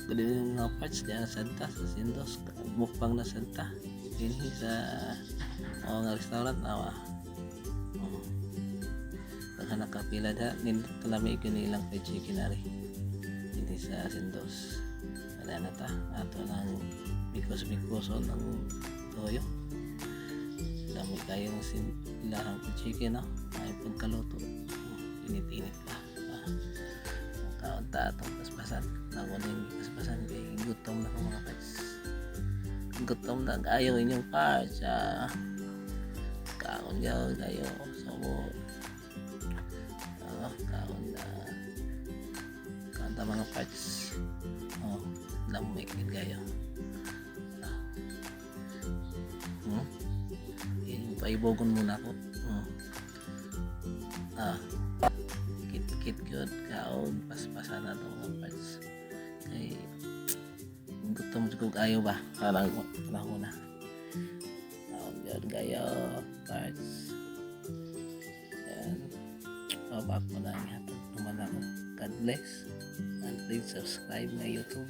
Kali yung mga parts diyan sa Santa sa Sindos mukbang na Santa dinhi sa mga restaurant awa. Daghan nakapila da nindot talami ko nilang fried chicken ari dinhi sa Sindos. Wala na ta ato ng bikos-bikoso ng toyo. Dami kayong silahang fried chicken no. Ay pagkaluto. Init-init pa. Kaunta atong paspasan. Nakunin paspasan kay gutom na mga parts. Gutom na ayaw inyong parts. Kaon yaw kayo. So, kaon na. Kaunta mga parts. Lamig kayo. Paibogon muna ako. Kit good kaon paspasan na itong mga parts kay gutom ko kayo ba parang ko na kaon good kayo parts yan babak mo na nga naman ako. God bless and please subscribe my YouTube.